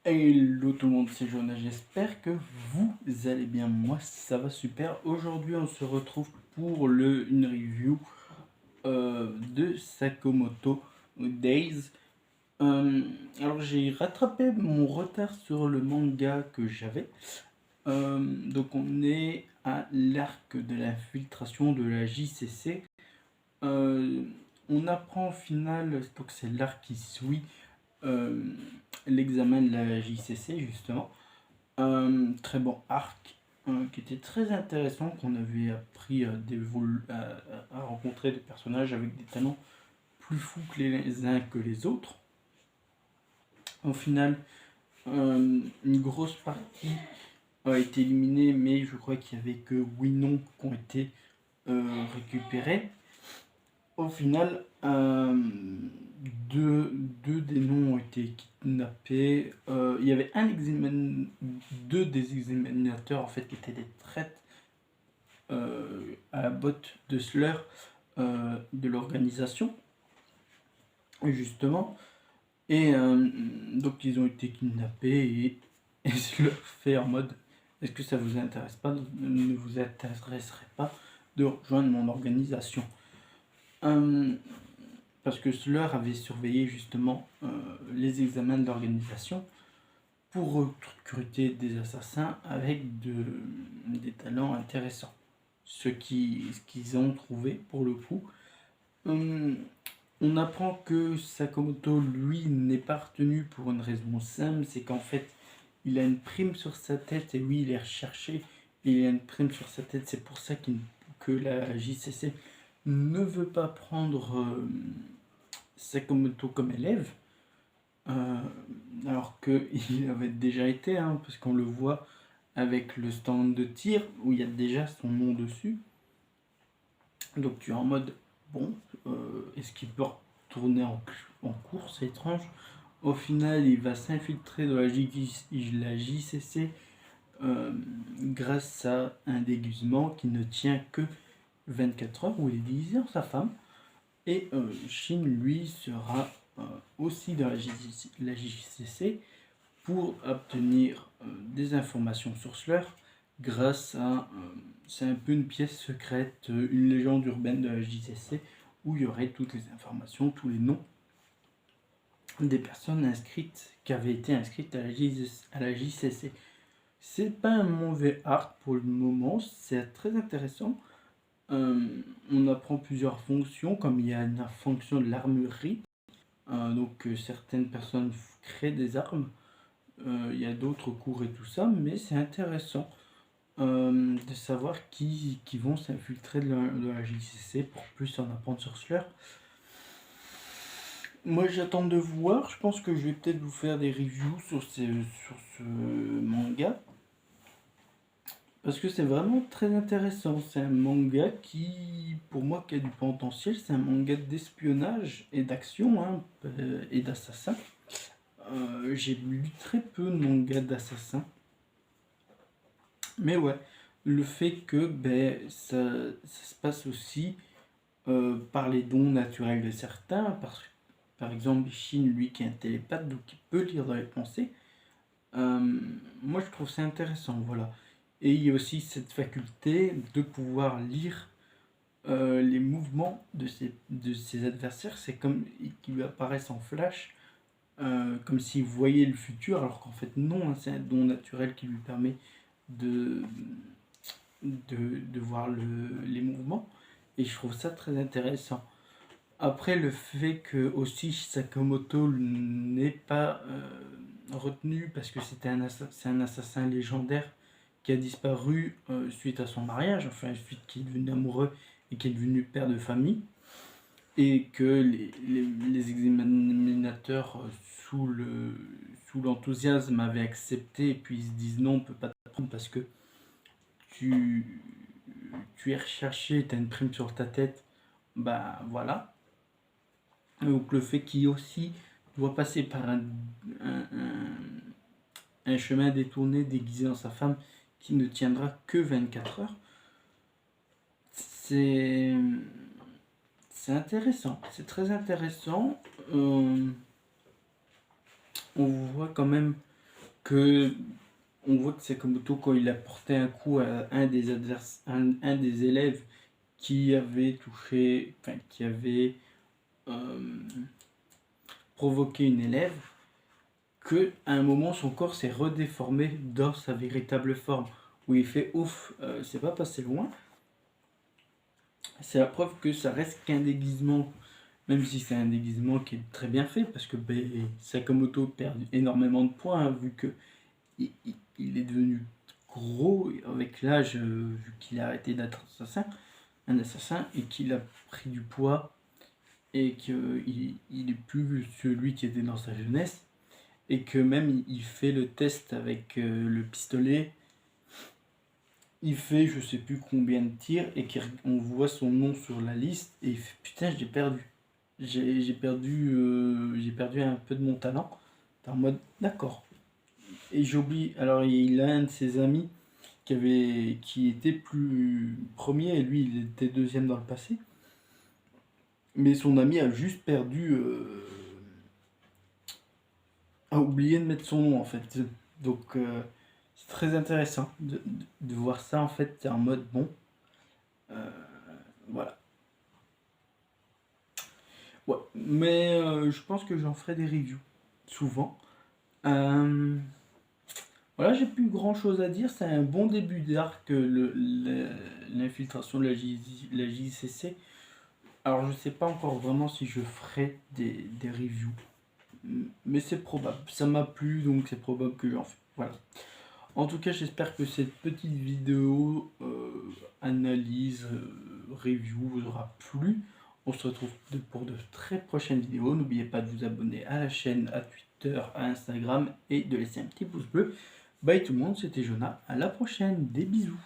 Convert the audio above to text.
Hello tout le monde, c'est Jonas, j'espère que vous allez bien, moi ça va super. Aujourd'hui on se retrouve pour une review de Sakamoto Days. Alors j'ai rattrapé mon retard sur le manga que j'avais. Donc on est à l'arc de l'infiltration de la JCC. Euh, on apprend au final, donc c'est l'arc qui suit euh, l'examen de la JCC justement. Un très bon arc qui était très intéressant, qu'on avait appris à rencontrer des personnages avec des talents plus fous que les uns que les autres. Au final, une grosse partie a été éliminée, mais je crois qu'il n'y avait que oui non qui ont été récupérés. Au final, deux des noms ont été kidnappés. Il y avait deux des examinateurs en fait qui étaient des traîtres à la botte de Slur de l'organisation, justement. Et donc ils ont été kidnappés et Slur fait en mode est-ce que ça vous intéresse pas, ne vous intéresserait pas de rejoindre mon organisation. Euh, Parce que Slur avait surveillé justement les examens de l'organisation pour recruter des assassins avec des talents intéressants. Ce qu'ils ont trouvé pour le coup. Hum, on apprend que Sakamoto, lui, n'est pas retenu pour une raison simple, c'est qu'en fait, il a une prime sur sa tête et oui, il est recherché. Il a une prime sur sa tête, c'est pour ça que la JCC ne veut pas prendre Sakamoto comme élève, euh, alors qu'il avait déjà été, hein, parce qu'on le voit avec le stand de tir où il y a déjà son nom dessus. Donc tu es en mode, bon, est-ce qu'il peut retourner en cours, c'est étrange. Au final, il va s'infiltrer dans la JCC grâce à un déguisement qui ne tient que 24 heures, où il est déguisé en sa femme. Et Shin, lui, sera aussi dans la JCC pour obtenir des informations sur Slur grâce à... c'est un peu une pièce secrète, une légende urbaine de la JCC où il y aurait toutes les informations, tous les noms des personnes inscrites, qui avaient été inscrites à la JCC. C'est pas un mauvais arc pour le moment, c'est très intéressant. On apprend plusieurs fonctions, comme il y a une fonction de l'armurerie, donc certaines personnes créent des armes, il y a d'autres cours et tout ça, mais c'est intéressant de savoir qui vont s'infiltrer de la JCC pour plus en apprendre sur Slur. Moi j'attends de voir, je pense que je vais peut-être vous faire des reviews sur ce manga. Parce que c'est vraiment très intéressant. C'est un manga qui, pour moi, qui a du potentiel. C'est un manga d'espionnage et d'action hein, et d'assassin. J'ai lu très peu de mangas d'assassins. Mais ouais, le fait que ça se passe aussi par les dons naturels de certains. Par exemple, Shin, lui, qui est un télépathe, donc il peut lire dans les pensées. Moi, je trouve ça intéressant, voilà. Et il y a aussi cette faculté de pouvoir lire les mouvements de ses adversaires. C'est comme qu'ils lui apparaissent en flash, comme s'il voyait le futur, alors qu'en fait non, hein, c'est un don naturel qui lui permet de, de voir les mouvements. Et je trouve ça très intéressant. Après, le fait que aussi Sakamoto n'est pas retenu parce que c'est un assassin légendaire qui a disparu suite à son mariage, enfin suite qu'il est devenu amoureux et qui est devenu père de famille, et que les examinateurs sous l'enthousiasme avaient accepté et puis ils se disent non, on peut pas te prendre parce que tu, tu es recherché, tu as une prime sur ta tête, bah voilà. Donc le fait qu'il aussi doit passer par un chemin détourné déguisé en sa femme qui ne tiendra que 24 heures, c'est c'est intéressant, c'est très intéressant. On voit quand même que on voit que Sakamoto, quand il a porté un coup à un des élèves qui avait touché, enfin qui avait provoqué une élève, que à un moment son corps s'est redéformé dans sa véritable forme, où il fait ouf, c'est pas passé loin. C'est la preuve que ça reste qu'un déguisement, même si c'est un déguisement qui est très bien fait, parce que Sakamoto perd énormément de points, hein, vu que il est devenu gros avec l'âge, vu qu'il a arrêté d'être un assassin, et qu'il a pris du poids, et qu'il il est plus celui qui était dans sa jeunesse, et que même il fait le test avec le pistolet, il fait je sais plus combien de tirs, et qu'on voit son nom sur la liste, et il fait putain, j'ai perdu. J'ai perdu un peu de mon talent. T'es en mode d'accord. Et j'oublie, alors il a un de ses amis qui était plus premier, et lui il était deuxième dans le passé. Mais son ami a juste a oublié de mettre son nom en fait. Donc c'est très intéressant de voir ça en fait. C'est en mode bon, euh, voilà. Ouais, mais je pense que j'en ferai des reviews souvent. Euh, voilà, j'ai plus grand chose à dire. C'est un bon début d'arc, l'infiltration de la JCC. Alors je sais pas encore vraiment si je ferai des reviews, mais c'est probable. Ça m'a plu, donc c'est probable que j'en fais. Voilà. En tout cas, j'espère que cette petite vidéo analyse, review vous aura plu. On se retrouve pour de très prochaines vidéos. N'oubliez pas de vous abonner à la chaîne, à Twitter, à Instagram, et de laisser un petit pouce bleu. Bye tout le monde, c'était Jonah. À la prochaine. Des bisous.